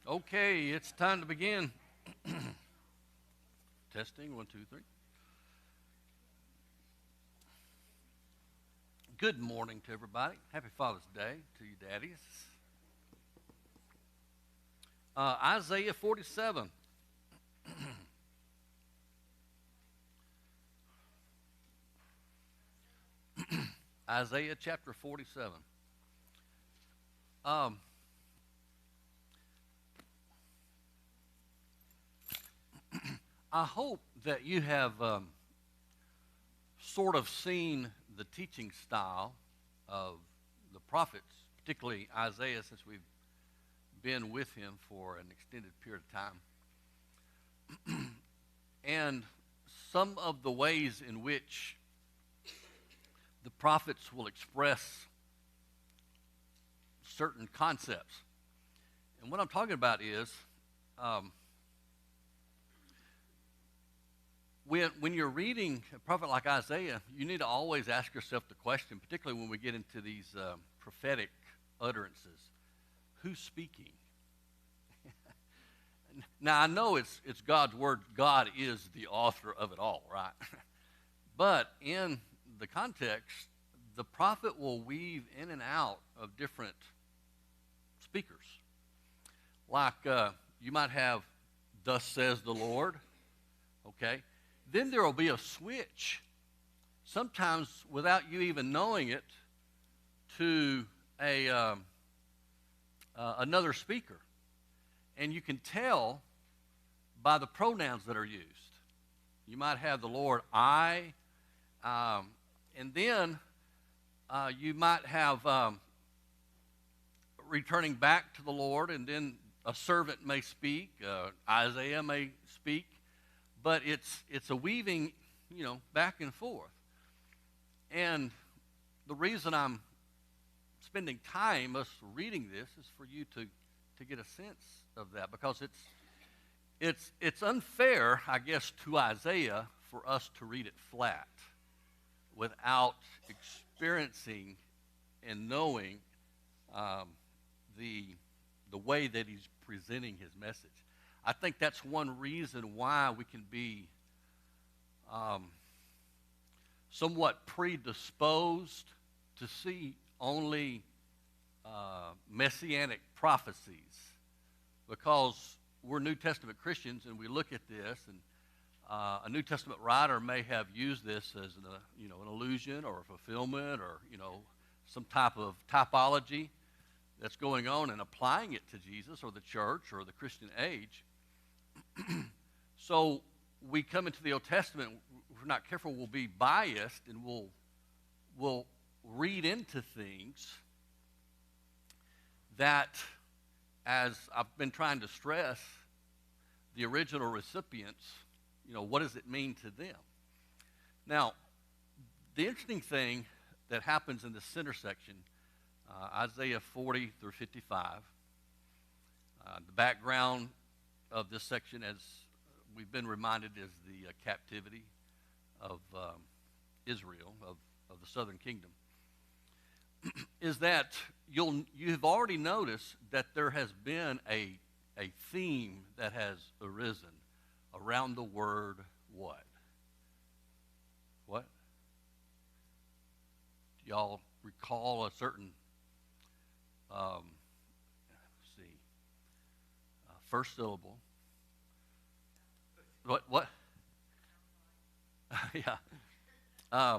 Okay, it's time to begin. Testing, 1, 2, 3. Good morning to everybody. Happy Father's Day to you daddies. Isaiah 47. Isaiah chapter 47. I hope that you have sort of seen the teaching style of the prophets, particularly Isaiah, since we've been with him for an extended period of time. And some of the ways in which the prophets will express certain concepts. And what I'm talking about is when you're reading a prophet like Isaiah, you need to always ask yourself the question, particularly when we get into these prophetic utterances, who's speaking? Now, I know it's God's word. God is the author of it all, right? But in the context, the prophet will weave in and out of different speakers. Like you might have, thus says the Lord, okay? Then there will be a switch, sometimes without you even knowing it, to another speaker. And you can tell by the pronouns that are used. You might have the Lord, I, and then you might have returning back to the Lord, and then a servant may speak, Isaiah may speak, but it's a weaving, back and forth. And the reason I'm spending time us reading this is for you to get a sense of that, because it's unfair, I guess, to Isaiah for us to read it flat without experiencing and knowing the way that he's presenting his message. I think that's one reason why we can be somewhat predisposed to see only messianic prophecies, because we're New Testament Christians and we look at this, and a New Testament writer may have used this as an illusion or a fulfillment, or some type of typology that's going on and applying it to Jesus or the church or the Christian age. So we come into the Old Testament, if we're not careful, we'll be biased, and we'll read into things that, as I've been trying to stress, the original recipients, what does it mean to them? Now, the interesting thing that happens in the center section, Isaiah 40 through 55, the background of this section, as we've been reminded, is the captivity of Israel, of the southern kingdom, is that you've already noticed that there has been a theme that has arisen around the word what? What? Do y'all recall a certain, first syllable? What? Yeah.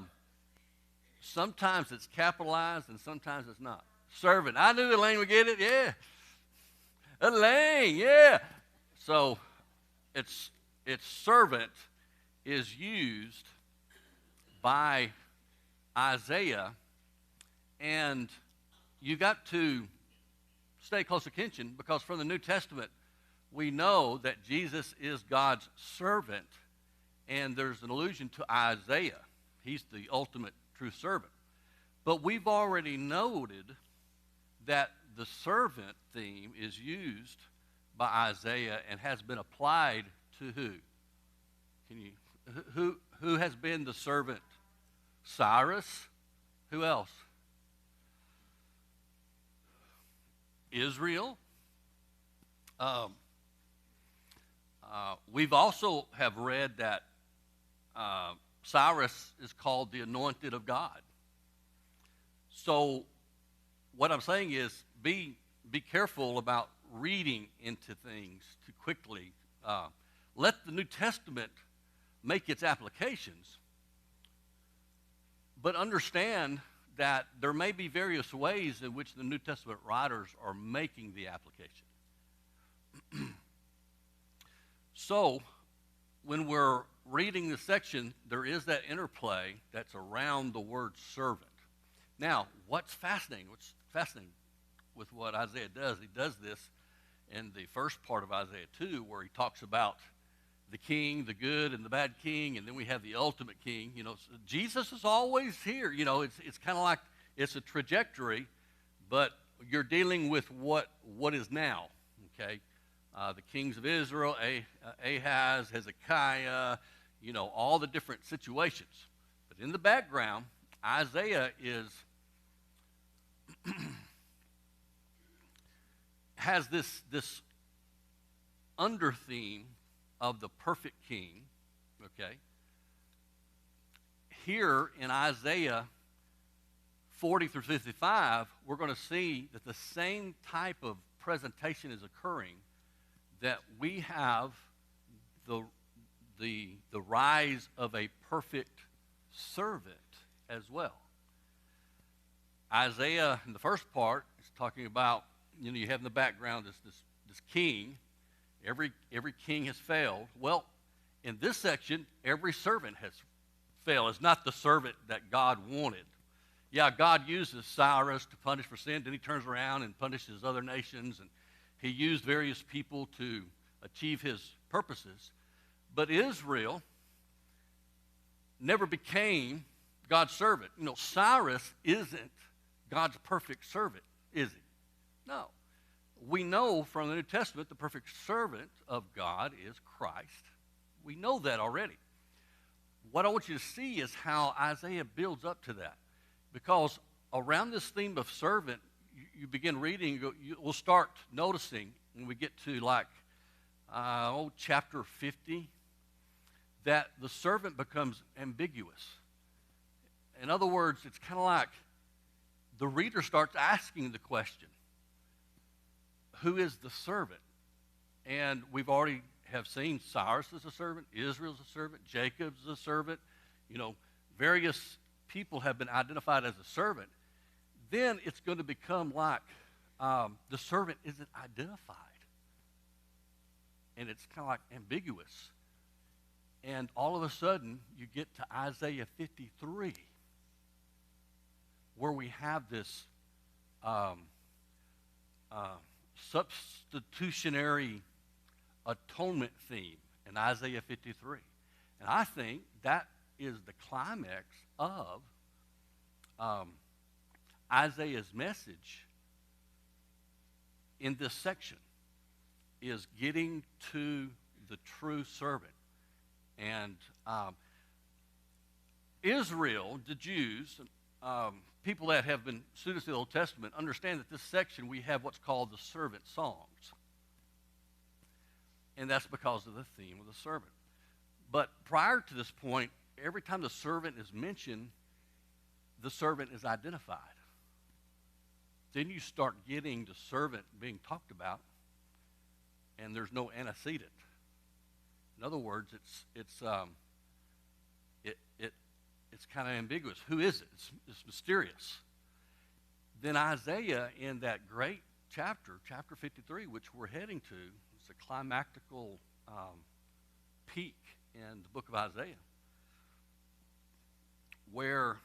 Sometimes it's capitalized and sometimes it's not. Servant. I knew Elaine would get it. Yeah. Elaine. Yeah. So its servant is used by Isaiah, and you got to stay close attention, because from the New Testament we know that Jesus is God's servant, and there's an allusion to Isaiah. He's the ultimate true servant. But we've already noted that the servant theme is used by Isaiah and has been applied to who? Who has been the servant? Cyrus. Who else? Israel. Um, we've also have read that Cyrus is called the anointed of God. So what I'm saying is be careful about reading into things too quickly. Let the New Testament make its applications, but understand that there may be various ways in which the New Testament writers are making the application. So when we're reading this section, there is that interplay that's around the word servant. Now, what's fascinating with what Isaiah does, he does this in the first part of Isaiah 2, where he talks about the king, the good and the bad king, and then we have the ultimate king. You know, so Jesus is always here. You know, it's kind of like it's a trajectory, but you're dealing with what is now, okay? The kings of Israel, Ahaz, Hezekiah, you know, all the different situations. But in the background, Isaiah has this under theme of the perfect king, okay? Here in Isaiah 40 through 55, we're going to see that the same type of presentation is occurring, that we have the rise of a perfect servant as well. Isaiah, in the first part, is talking about, you know, you have in the background this king. Every king has failed. Well, in this section, every servant has failed. It's not the servant that God wanted. Yeah, God uses Cyrus to punish for sin, then he turns around and punishes other nations, and he used various people to achieve his purposes. But Israel never became God's servant. You know, Cyrus isn't God's perfect servant, is he? No. We know from the New Testament the perfect servant of God is Christ. We know that already. What I want you to see is how Isaiah builds up to that. Because around this theme of servant, you begin reading, we'll start noticing when we get to like chapter 50, that the servant becomes ambiguous. In other words, it's kind of like the reader starts asking the question, who is the servant? And we've already have seen Cyrus as a servant, Israel's a servant, Jacob's a servant. You know, various people have been identified as a servant. Then it's going to become like the servant isn't identified. And it's kind of like ambiguous. And all of a sudden, you get to Isaiah 53, where we have this substitutionary atonement theme in Isaiah 53. And I think that is the climax of Isaiah's message in this section, is getting to the true servant. And Israel, the Jews, people that have been students of the Old Testament, understand that this section we have what's called the servant songs. And that's because of the theme of the servant. But prior to this point, every time the servant is mentioned, the servant is identified. Then you start getting the servant being talked about, and there's no antecedent. In other words, it's kind of ambiguous. Who is it? It's mysterious. Then Isaiah, in that great chapter 53, which we're heading to, it's a climactical peak in the book of Isaiah, where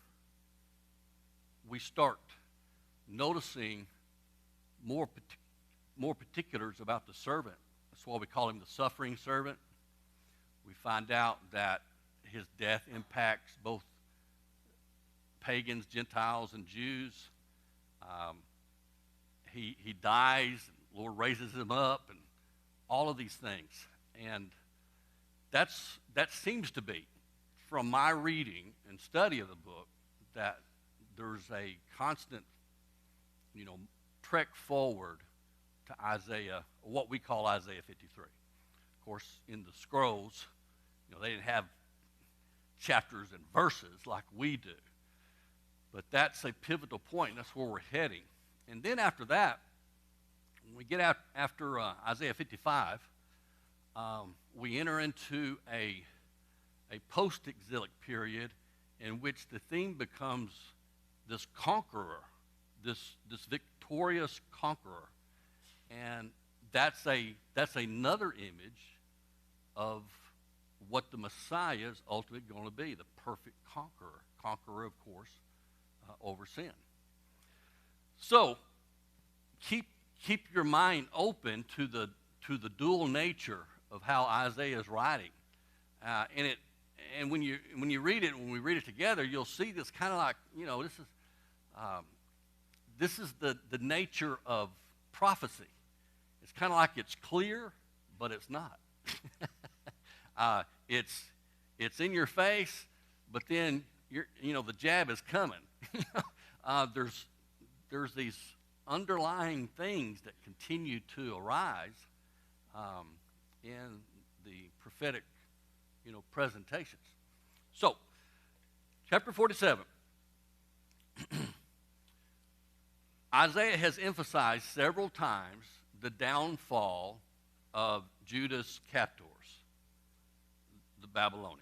we start noticing more particulars about the servant. That's why we call him the suffering servant. We find out that his death impacts both pagans, Gentiles, and Jews. He dies, and the Lord raises him up, and all of these things. And that seems to be, from my reading and study of the book, that there's a constant, trek forward to Isaiah, what we call Isaiah 53. Of course, in the scrolls, they didn't have chapters and verses like we do. But that's a pivotal point. That's where we're heading. And then after that, when we get out after Isaiah 55, we enter into a post-exilic period in which the theme becomes this conqueror, this victorious conqueror. And that's another image of what the Messiah is ultimately going to be, the perfect conqueror, of course, over sin. So keep your mind open to the dual nature of how Isaiah is writing, and when you read it, when we read it together, you'll see this kind of like this is the nature of prophecy. It's kind of like it's clear, but it's not. It's in your face, but then the jab is coming. There's these underlying things that continue to arise in the prophetic presentations. So, chapter 47. Isaiah has emphasized several times the downfall of Judah's captors, the Babylonians.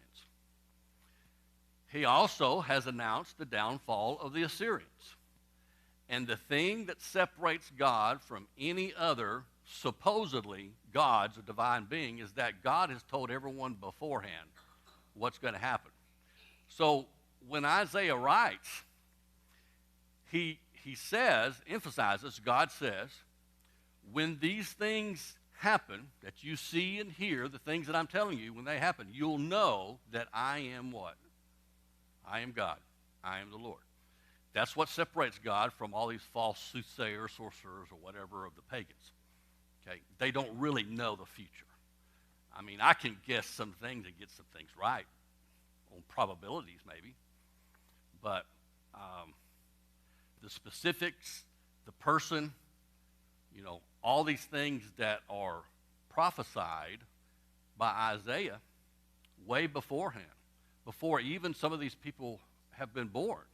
He also has announced the downfall of the Assyrians. And the thing that separates God from any other supposedly gods or divine being is that God has told everyone beforehand what's going to happen. So when Isaiah writes, he emphasizes, God says, when these things happen, that you see and hear, the things that I'm telling you, when they happen, you'll know that I am what? I am God. I am the Lord. That's what separates God from all these false soothsayers, sorcerers, or whatever of the pagans. Okay? They don't really know the future. I mean, I can guess some things and get some things right, on probabilities maybe, but the specifics, the person, all these things that are prophesied by Isaiah way beforehand, before even some of these people have been born,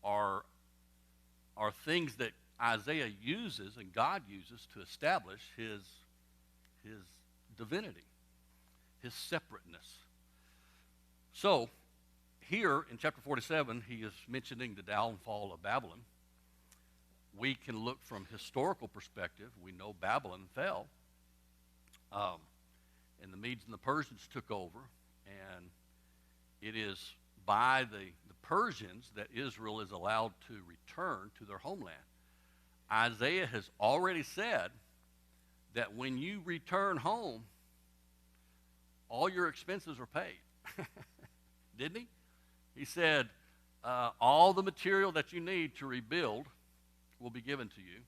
are things that Isaiah uses and God uses to establish his divinity, his separateness. So here in chapter 47, he is mentioning the downfall of Babylon. We can look from historical perspective. We know Babylon fell, and the Medes and the Persians took over, and it is by the Persians that Israel is allowed to return to their homeland. Isaiah has already said that when you return home, all your expenses are paid. Didn't he? He said, all the material that you need to rebuild will be given to you.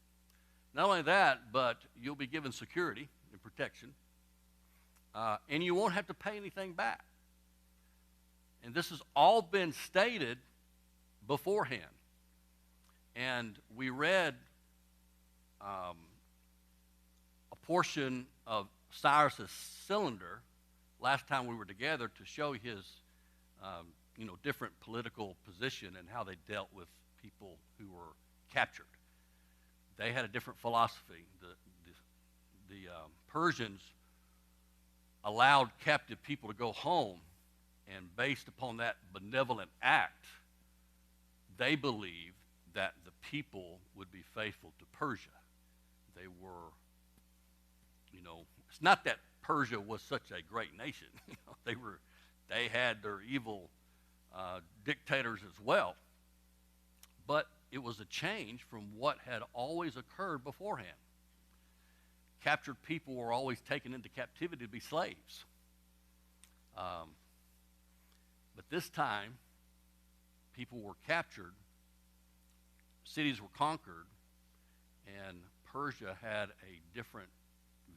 Not only that, but you'll be given security and protection, and you won't have to pay anything back. And this has all been stated beforehand. And we read a portion of Cyrus's cylinder last time we were together to show his, different political position and how they dealt with people who were captured. They had a different philosophy. The Persians allowed captive people to go home, and based upon that benevolent act, they believed that the people would be faithful to Persia. They were, it's not that Persia was such a great nation. They had their evil dictators as well. But it was a change from what had always occurred beforehand. Captured people were always taken into captivity to be slaves. But this time, people were captured, cities were conquered, and Persia had a different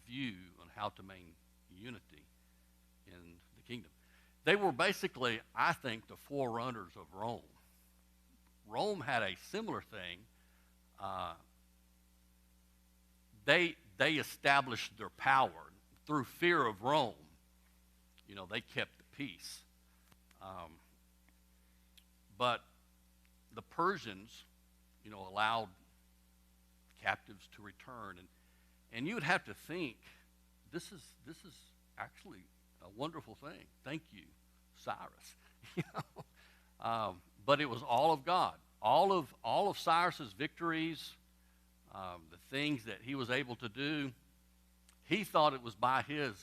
view on how to maintain unity in the kingdom. They were basically, I think, the forerunners of Rome. Rome had a similar thing they established their power through fear of Rome. They kept the peace. But the Persians, allowed captives to return, and you would have to think this is actually a wonderful thing. Thank you, Cyrus. But it was all of God. All of Cyrus's victories, the things that he was able to do, he thought it was by his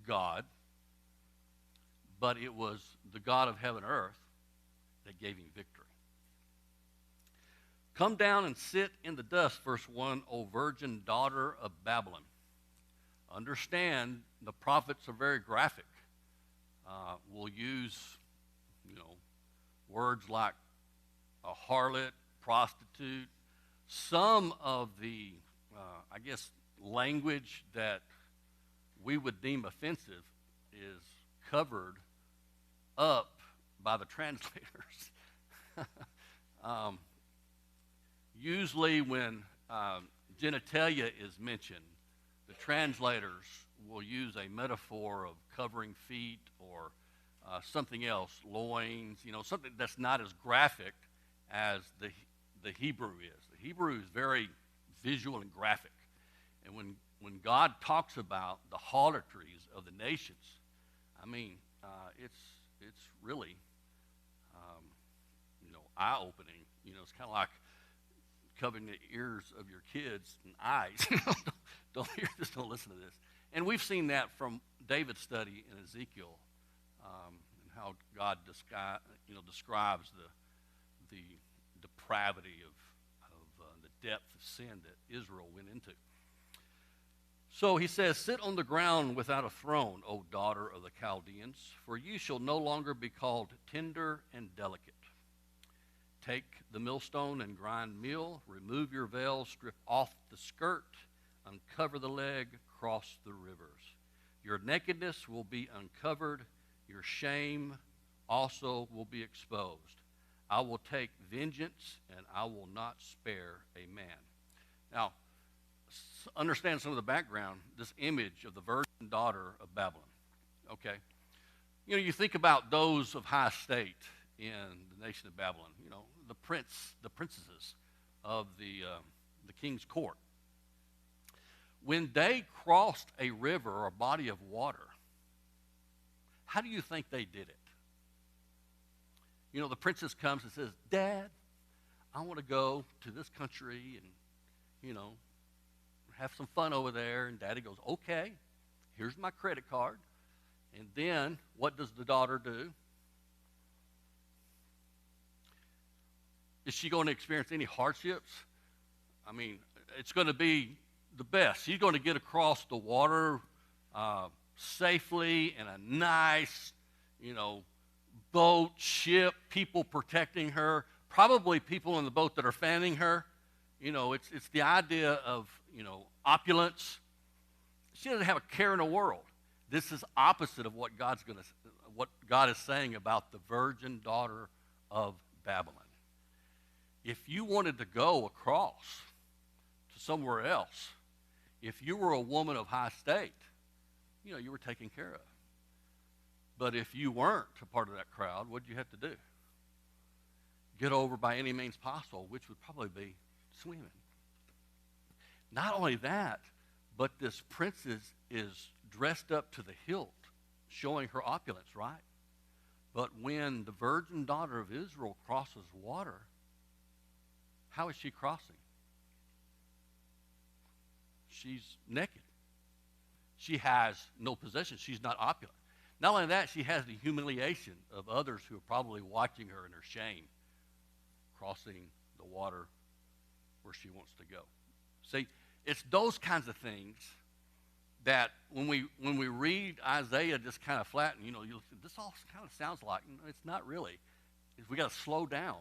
God, but it was the God of heaven and earth that gave him victory. Come down and sit in the dust, verse 1, O virgin daughter of Babylon. Understand, the prophets are very graphic. We'll use, words like a harlot, prostitute. Some of the, language that we would deem offensive is covered up by the translators. Usually when genitalia is mentioned, the translators will use a metaphor of covering feet or something else, loins, something that's not as graphic as the Hebrew is. The Hebrew is very visual and graphic. And when God talks about the harlotries of the nations, it's really, eye-opening. It's kind of like covering the ears of your kids and eyes. Don't hear this, don't listen to this. And we've seen that from David's study in Ezekiel, and how God describes the depravity of the depth of sin that Israel went into. So he says, sit on the ground without a throne, O daughter of the Chaldeans, for you shall no longer be called tender and delicate. Take the millstone and grind meal, remove your veil, strip off the skirt, uncover the leg, cross the rivers. Your nakedness will be uncovered, your shame also will be exposed. I will take vengeance, and I will not spare a man. Now, understand some of the background, this image of the virgin daughter of Babylon. Okay? You think about those of high estate in the nation of Babylon, the princesses of the king's court. When they crossed a river or a body of water, how do you think they did it? The princess comes and says, Dad, I want to go to this country and, have some fun over there. And Daddy goes, okay, here's my credit card. And then what does the daughter do? Is she going to experience any hardships? It's going to be the best. She's going to get across the water safely in a nice, boat, ship, people protecting her, probably people in the boat that are fanning her. It's the idea of, opulence. She doesn't have a care in the world. This is opposite of what what God is saying about the virgin daughter of Babylon. If you wanted to go across to somewhere else, if you were a woman of high state, you were taken care of. But if you weren't a part of that crowd, what did you have to do? Get over by any means possible, which would probably be swimming. Not only that, but this princess is dressed up to the hilt, showing her opulence, right? But when the virgin daughter of Israel crosses water, how is she crossing? She's naked. She has no possessions. She's not opulent. Not only that, she has the humiliation of others who are probably watching her in her shame, crossing the water where she wants to go. See, it's those kinds of things that when we read Isaiah just kind of flat, and this all kind of sounds like, it's not really. We got to slow down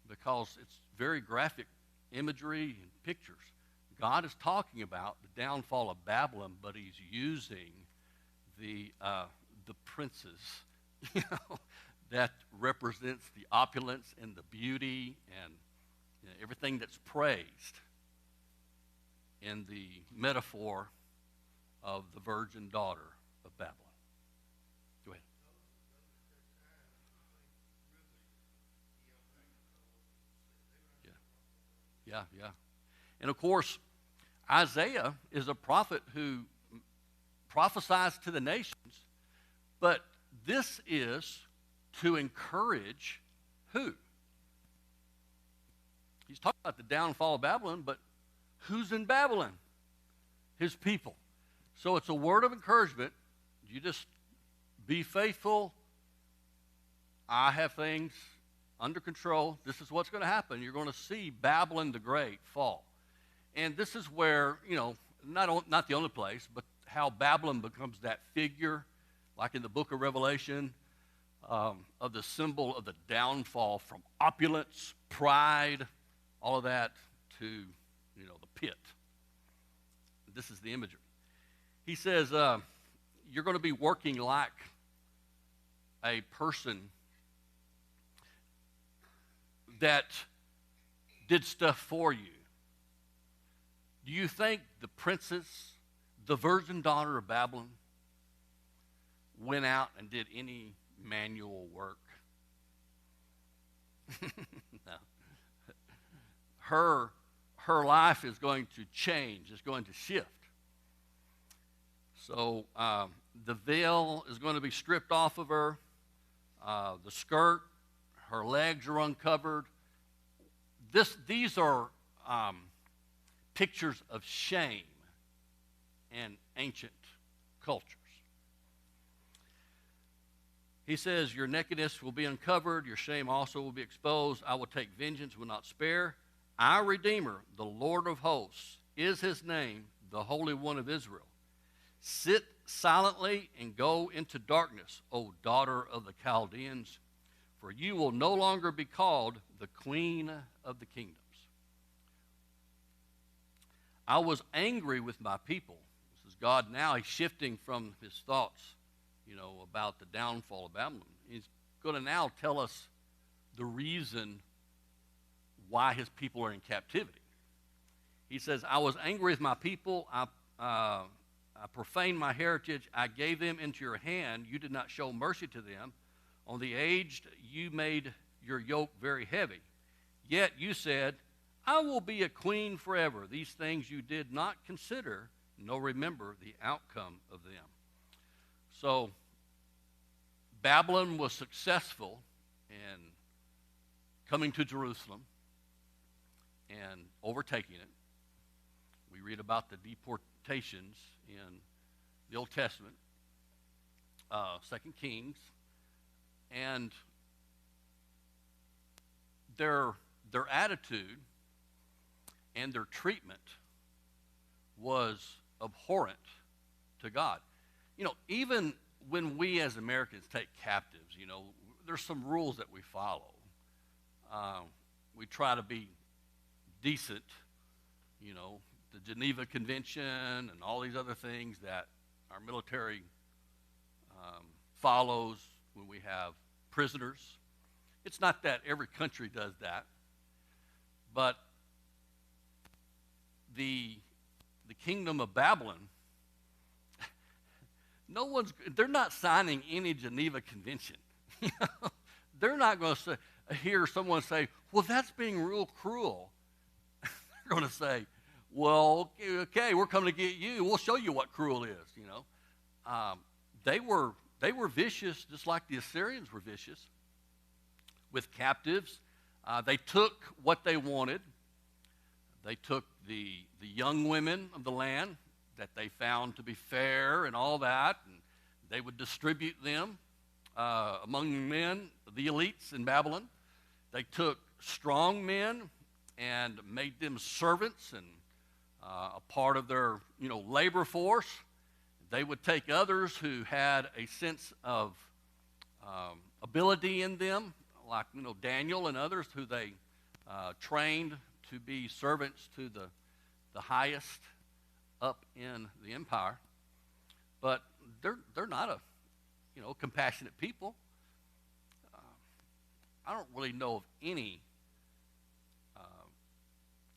because it's very graphic imagery and pictures. God is talking about the downfall of Babylon, but he's using the princes, that represents the opulence and the beauty and everything that's praised. in the metaphor of the virgin daughter of Babylon. Go ahead. Yeah, yeah. And of course, Isaiah is a prophet who prophesies to the nations, but this is to encourage who? He's talking about the downfall of Babylon, but who's in Babylon? His people. So it's a word of encouragement. You just be faithful. I have things under control. This is what's going to happen. You're going to see Babylon the Great fall. And this is where, not the only place, but how Babylon becomes that figure, like in the book of Revelation, of the symbol of the downfall from opulence, pride, all of that to, the pit. This is the imagery. He says, you're going to be working like a person that did stuff for you. Do you think the princess, the virgin daughter of Babylon, went out and did any manual work? No. Her life is going to change. It's going to shift. So the veil is going to be stripped off of her. The skirt, her legs are uncovered. These are pictures of shame in ancient cultures. He says, your nakedness will be uncovered, your shame also will be exposed. I will take vengeance, will not spare. Our Redeemer, the Lord of hosts, is his name, the Holy One of Israel. Sit silently and go into darkness, O daughter of the Chaldeans, for you will no longer be called the Queen of the Kingdoms. I was angry with my people. This is God now. He's shifting from his thoughts, about the downfall of Babylon. He's going to now tell us the reason why his people are in captivity. He says, I was angry with my people. I profaned my heritage. I gave them into your hand. You did not show mercy to them. On the aged, you made your yoke very heavy. Yet you said, I will be a queen forever. These things you did not consider, nor remember the outcome of them. So Babylon was successful in coming to Jerusalem and overtaking it. We read about the deportations in the Old Testament, 2 Kings, and their attitude and their treatment was abhorrent to God. Even when we as Americans take captives, there's some rules that we follow. We try to be decent, the Geneva Convention and all these other things that our military follows when we have prisoners. It's not that every country does that, but the kingdom of Babylon, they're not signing any Geneva Convention. They're not going to hear someone say, well, that's being real cruel. They're going to say, well, okay, we're coming to get you. We'll show you what cruel is, They were vicious, just like the Assyrians were vicious with captives. They took what they wanted. They took the young women of the land that they found to be fair and all that, and they would distribute them among the men, the elites in Babylon. They took strong men and made them servants and a part of their labor force. They would take others who had a sense of ability in them, like Daniel and others who they trained to be servants to the highest up in the empire. But they're not a compassionate people. I don't really know of any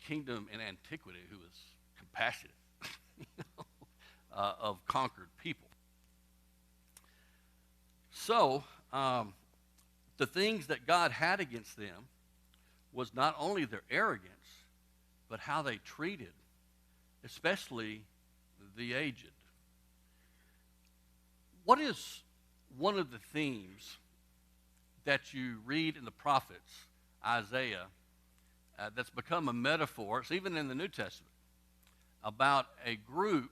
kingdom in antiquity who was compassionate you know, of conquered people. So, the things that God had against them was not only their arrogance, but how they treated, especially the aged. What is one of the themes that you read in the prophets, Isaiah, that's become a metaphor, it's even in the New Testament, about a group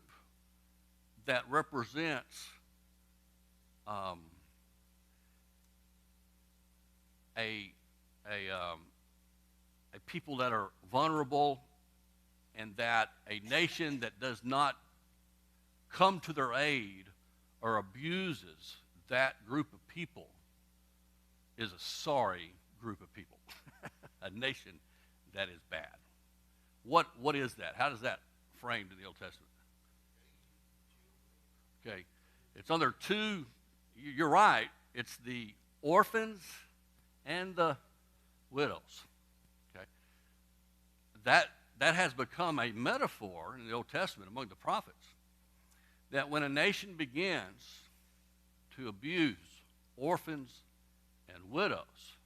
that represents a people that are vulnerable, and that a nation that does not come to their aid or abuses that group of people is a sorry group of people, a nation that is bad. What is that? How does that framed in the Old Testament? Okay, it's under two. You're right. It's the orphans and the widows. Okay, that has become a metaphor in the Old Testament among the prophets, that when a nation begins to abuse orphans and widows,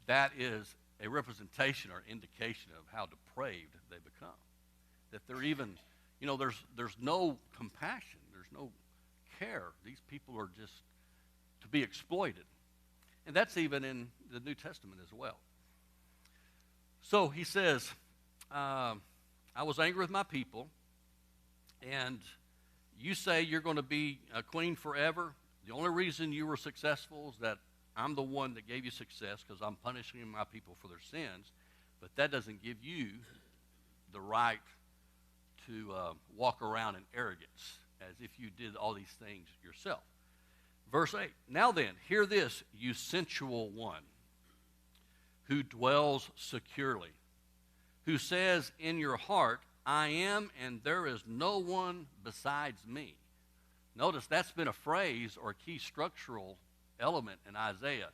that is a representation or indication of how depraved they become. That they're even, there's no compassion, there's no care. These people are just to be exploited. And that's even in the New Testament as well. So he says, I was angry with my people, and you say you're going to be a queen forever. The only reason you were successful is that I'm the one that gave you success because I'm punishing my people for their sins. But that doesn't give you the right to walk around in arrogance as if you did all these things yourself. Verse 8, now then, hear this, you sensual one who dwells securely, who says in your heart, I am, and there is no one besides me. Notice that's been a phrase or a key structural element in Isaiah.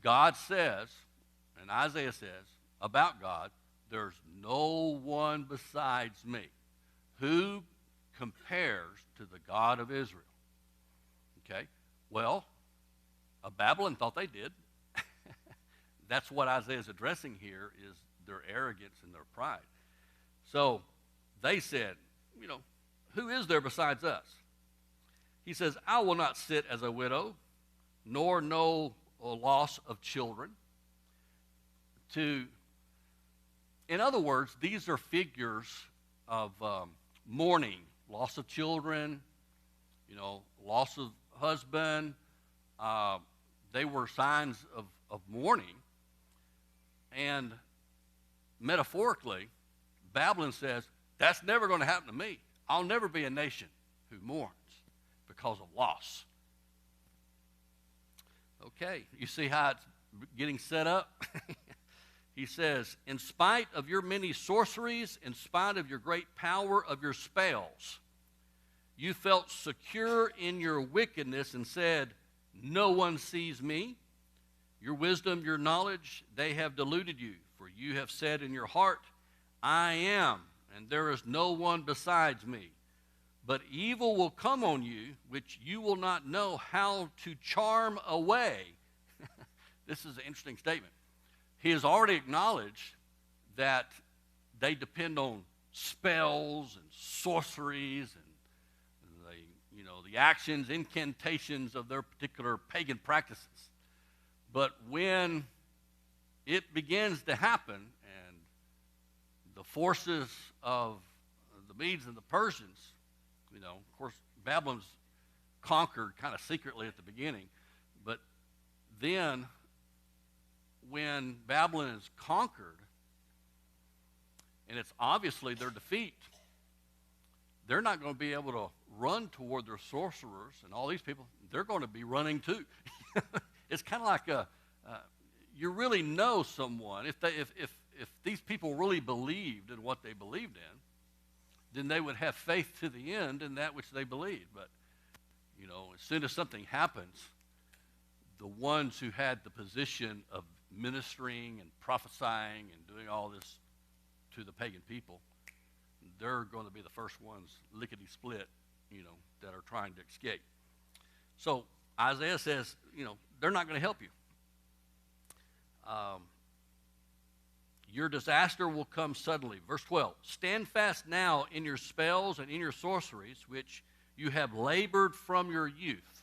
God says, and Isaiah says about God, there's no one besides me. Who compares to the God of Israel? Okay, well, Babylon thought they did. That's what Isaiah is addressing here, is their arrogance and their pride. So they said, who is there besides us? He says, I will not sit as a widow, nor know a loss of children. In other words, these are figures of mourning, loss of children, loss of husband. They were signs of mourning. And metaphorically, Babylon says, that's never going to happen to me. I'll never be a nation who mourns because of loss. Okay, you see how it's getting set up? He says, in spite of your many sorceries, in spite of your great power of your spells, you felt secure in your wickedness and said, no one sees me. Your wisdom, your knowledge, they have deluded you. For you have said in your heart, I am, and there is no one besides me. But evil will come on you, which you will not know how to charm away. This is an interesting statement. He has already acknowledged that they depend on spells and sorceries and the actions, incantations of their particular pagan practices. But when it begins to happen, and the forces of the Medes and the Persians, of course, Babylon's conquered kind of secretly at the beginning, but then when Babylon is conquered, and it's obviously their defeat, they're not going to be able to run toward their sorcerers and all these people. They're going to be running too. It's kind of like you really know someone. If these people really believed in what they believed in, then they would have faith to the end in that which they believed. But as soon as something happens, the ones who had the position of ministering and prophesying and doing all this to the pagan people, they're going to be the first ones lickety-split, that are trying to escape. So Isaiah says, they're not going to help you. Your disaster will come suddenly. Verse 12, stand fast now in your spells and in your sorceries, which you have labored from your youth.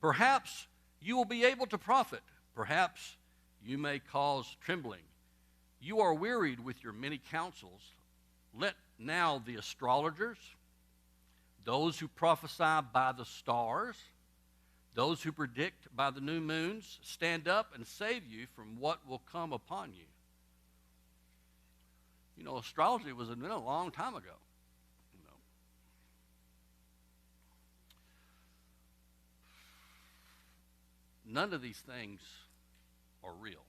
Perhaps you will be able to profit. Perhaps you may cause trembling. You are wearied with your many counsels. Let now the astrologers, those who prophesy by the stars, those who predict by the new moons, stand up and save you from what will come upon you. Astrology was invented a long time ago. None of these things are real.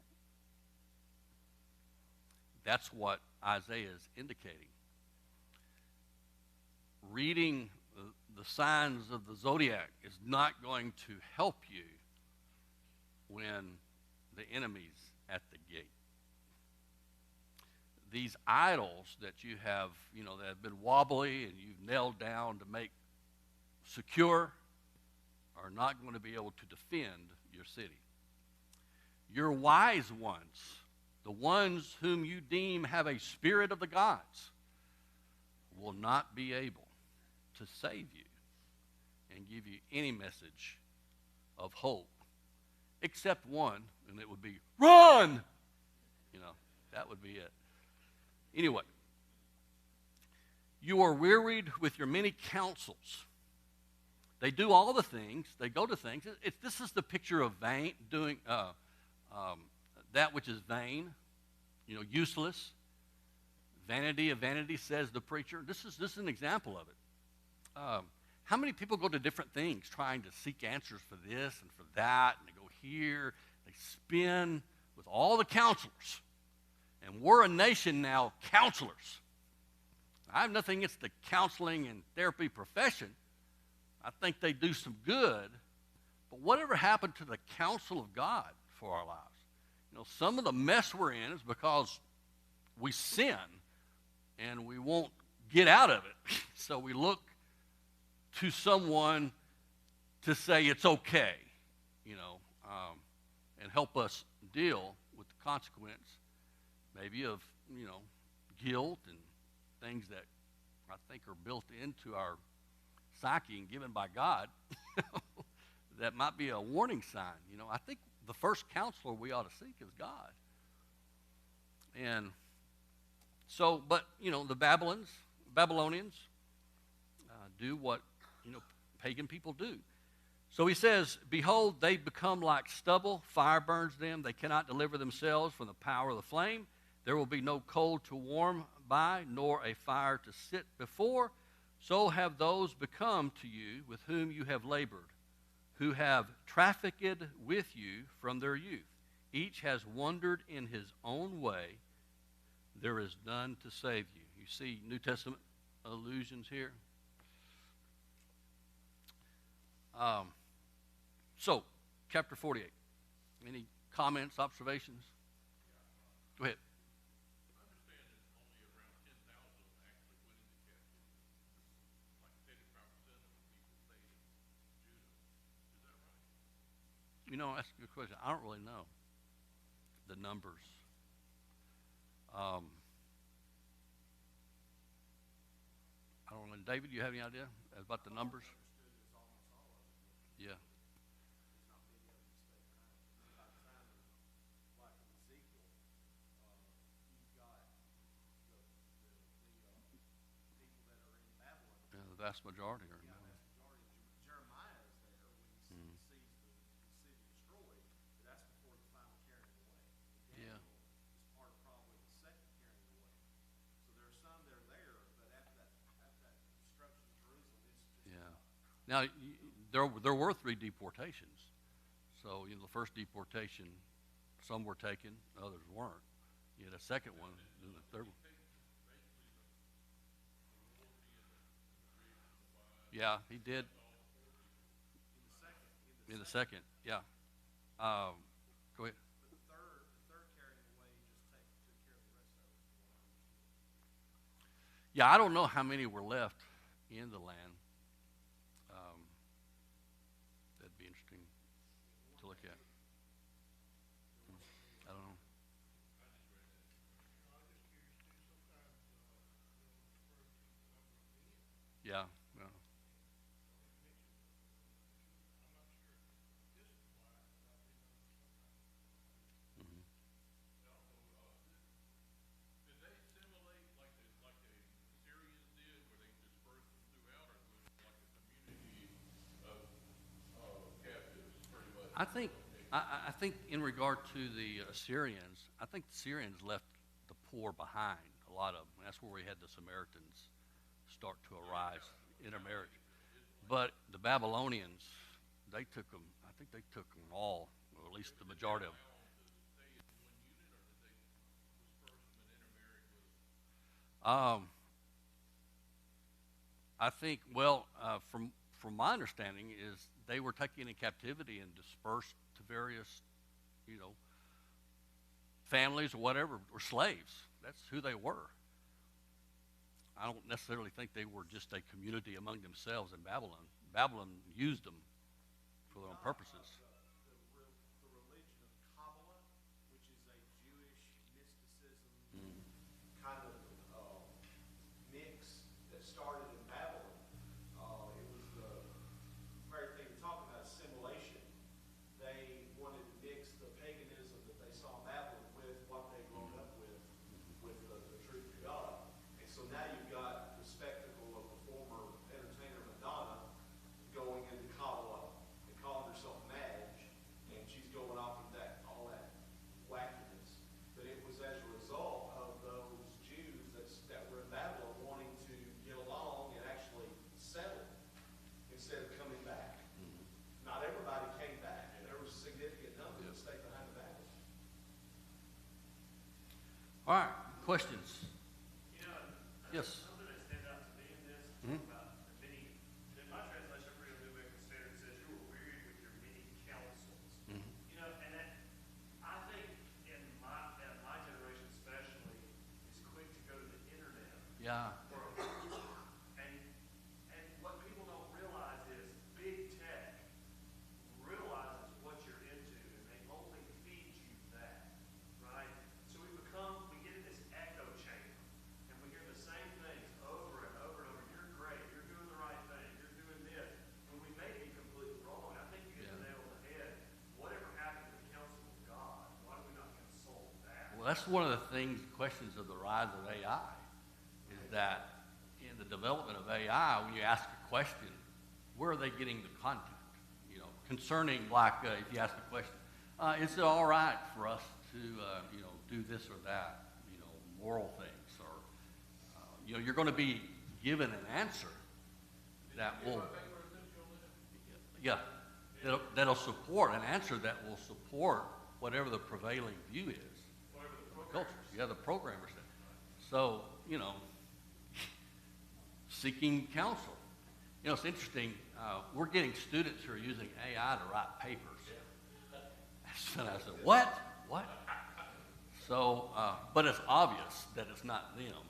That's what Isaiah is indicating. Reading the signs of the zodiac is not going to help you when the enemy's at the gate. These idols that you have, that have been wobbly and you've nailed down to make secure are not going to be able to defend your city. Your wise ones, the ones whom you deem have a spirit of the gods, will not be able to save you and give you any message of hope except one, and it would be run. That would be it. Anyway, you are wearied with your many counsels. They do all the things. They go to things. This is the picture of vain, doing that which is vain, useless. Vanity of vanity, says the preacher. This is an example of it. How many people go to different things trying to seek answers for this and for that, and they go here, they spin with all the counselors. And we're a nation now, counselors. I have nothing against the counseling and therapy profession. I think they do some good. But whatever happened to the counsel of God for our lives? Some of the mess we're in is because we sin and we won't get out of it. So we look to someone to say it's okay, and help us deal with the consequence, maybe of, guilt and things that I think are built into our psyche and given by God that might be a warning sign. I think the first counselor we ought to seek is God. And so, but, the Babylonians do what, pagan people do. So he says, behold, they become like stubble. Fire burns them. They cannot deliver themselves from the power of the flame. There will be no coal to warm by, nor a fire to sit before. So have those become to you with whom you have labored, who have trafficked with you from their youth. Each has wandered in his own way. There is none to save you. You see New Testament allusions here. So, chapter 48. Any comments, observations? Go ahead. That's a good question. I don't really know the numbers. I don't know. David, you have any idea about the numbers? Yeah. Yeah, the vast majority are. Jeremiah is there when he sees the city destroyed, but that's before the final carrying away. Yeah. Is part of probably the second carrying away. So there are some that are there, but after that destruction of Jerusalem, it's just Yeah. Now, there were 3 deportations. So, the first deportation, some were taken, others weren't. You had a second one, and the third one. Yeah, he did. In the second, yeah. Go ahead. But the third carrying away just took care of the rest of it. Yeah, I don't know how many were left in the land. Um, that'd be interesting to look at. I don't know. Yeah, yeah. Mhm. Did they assimilate like the Syrians did, where they dispersed them throughout, or was it like a community of captives, pretty much? I think I think in regard to the Assyrians, I think the Syrians left the poor behind. A lot of them. That's where we had the Samaritans start to arise, intermarriage. But the Babylonians, they took them. I think they took them all, or at least the majority of them. Um, I think, well, from my understanding, is they were taken in captivity and dispersed to various, you know, families or whatever, or slaves. That's who they were. I don't necessarily think they were just a community among themselves in Babylon. Babylon used them for their own purposes. The religion of Kabbalah, which is a Jewish mysticism Mm. kind of mix that started in Babylon. It was the very thing you're talking about, assimilation. They wanted to mix the paganism that they saw in Babylon with what they'd grown up with the truth of God. And so now you've got the spectacle of the former entertainer Madonna going into Kabbalah and calling herself Madge, and she's going off with all that wackiness. But it was as a result of those Jews that were in Babylon wanting to get along and actually settle instead of coming back. Not everybody came back. There was a significant number that stayed behind the Babylon. All right, questions? You know, Yes. something that stands out to me in this Mhm. about the many, in my translation, I read a New American Standard, says you were wearied with your many counsels. Mhm. You know, and that, I think in my generation especially, is quick to go to the internet Yeah. for and what people don't realize is big tech realizes what you're into, and they only feed you that, right? So we get in this echo chamber, and we hear the same things over and over and over. You're great. You're doing the right thing. You're doing this. When we may be completely wrong. I think you hit the Yeah. nail on the head. Whatever happened to the counsel of God? Why do we not consult that? Well, that's one of the things, questions of the rise of AI, is that in the development of AI, when you ask a question, where are they getting the content? You know, concerning like if you ask a question, is it all right for us to you know, do this or that? You know, moral things, or you know, you're going to be given an answer that will, yeah, that'll support an answer that will support whatever the prevailing view is. Culture. Yeah, the programmer said. So, you know, seeking counsel. You know, it's interesting. We're getting students who are using AI to write papers. And I said, what? What? So, but it's obvious that it's not them.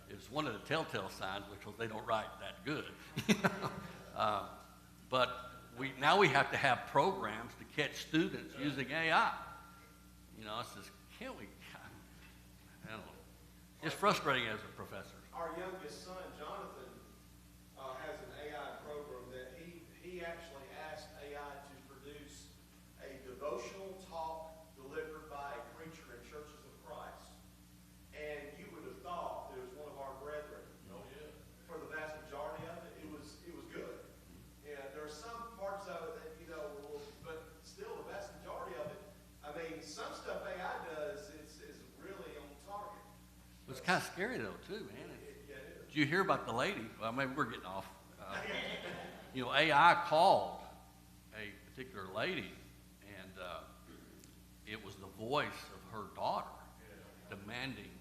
It's one of the telltale signs, because they don't write that good. But now we have to have programs to catch students using AI. You know, it's just, can't we? I don't know. It's frustrating as a professor. Our youngest son, Jonathan, has an AI program that he actually asked AI to produce a devotional talk delivered by a preacher in Churches of Christ. And you would have thought that it was one of our brethren. Oh, yeah. For the vast majority of it, it was good. Yeah, there are some parts of it that, you know, but still the vast majority of it, I mean, some stuff AI does is really on target. It's kind of scary, though, too, man. Yeah, it is. Did you hear about the lady? Well, maybe we're getting off. You know, AI called a particular lady, and it was the voice of her daughter demanding,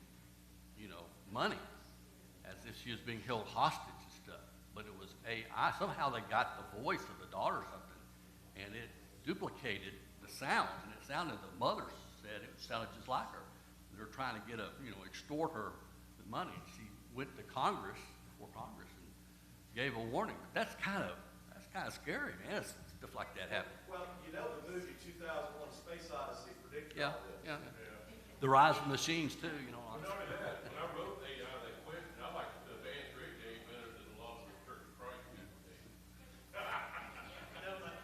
you know, money, as if she was being held hostage and stuff. But it was AI. Somehow they got the voice of the daughter or something, and it duplicated the sound, and it sounded, the mother said it sounded just like her. They're trying to get extort her with money. She went to Congress, before Congress, and gave a warning. That's kind of scary, man. Stuff like that happen. Well, you know, the movie 2001: Space Odyssey predicted Yeah, all this. yeah. The rise of machines too, you know. Not only that, when I wrote AI, that question, I like the advanced Rick game better than a lot of the Church of Christ people did. No, but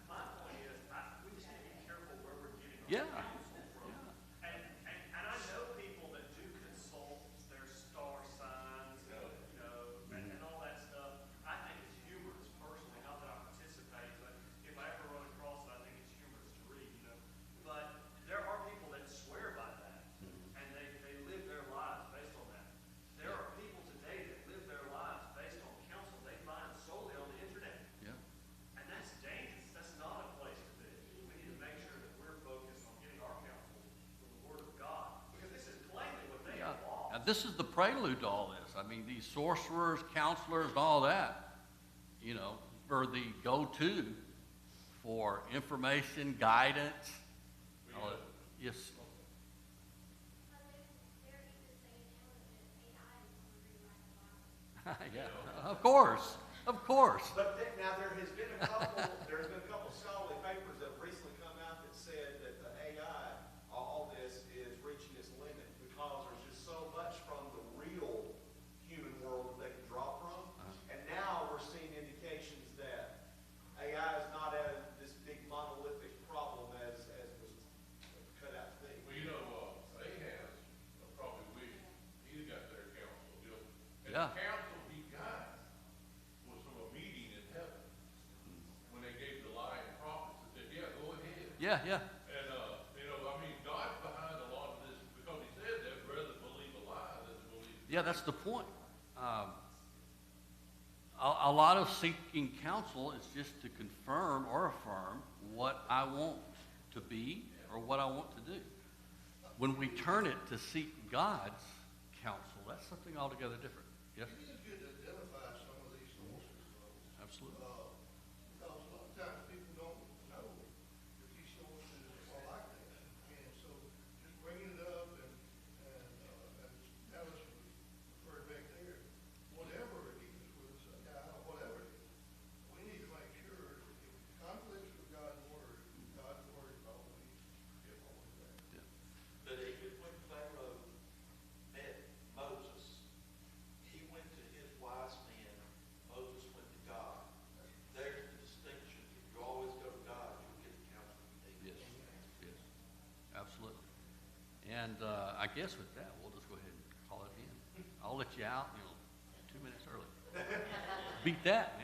my point is, we just need to be careful where we're getting our Yeah. counsel from. And I know people that do consult their star signs, you know, and all that stuff. I think it's humorous personally, not that I participate, but if I ever run across it, I think it's humorous to read, you know. But there are people that swear by that, and they live their lives based on that. There are people today that live their lives based on counsel they find solely on the internet. Yeah. And that's dangerous. That's not a place to be. We need to make sure that we're focused on getting our counsel from the Word of God. Because this is plainly what they Yeah. have lost. Now, this is the prelude to all this. I mean, these sorcerers, counselors, all that, you know, are the go-to for information, guidance. All that. Yes. Yeah, of course, of course. But now there's been a couple scholarly papers that have recently come out that said that the AI, all this is reaching its limit because there's just so much from the real human world that they can draw from. And now we're seeing indications that AI is not as this big monolithic problem as was cut out to be. Well, you know, Ahaz probably wished he'd got their counsel, you know. And Yeah. the counsel he got was from a meeting in heaven when they gave the lying prophets and said, yeah, go ahead. Yeah, yeah. And, you know, I mean, God's behind a lot of this because he said they'd rather believe a lie than to believe. Yeah, that's the point. A lot of seeking counsel is just to confirm or affirm what I want to be or what I want to do. When we turn it to seek God's counsel, that's something altogether different. Yes? It is good to identify some of these sources, though. Absolutely. Because a lot of times people don't know that these sources are like that. And so just bringing it up and Alice referred back there, whatever it is, whether it's a guy or whatever it is, we need to make sure if it conflicts with God's word is always get always there. Yeah. But even when Pharaoh met Moses, he went to his wise men, Moses went to God. There's the distinction. If you always go to God, you'll get the counsel you need. Yes. Yes. Absolutely. And I guess with that, we'll just go ahead and call it in. I'll let you out, 2 minutes early. Beat that, man.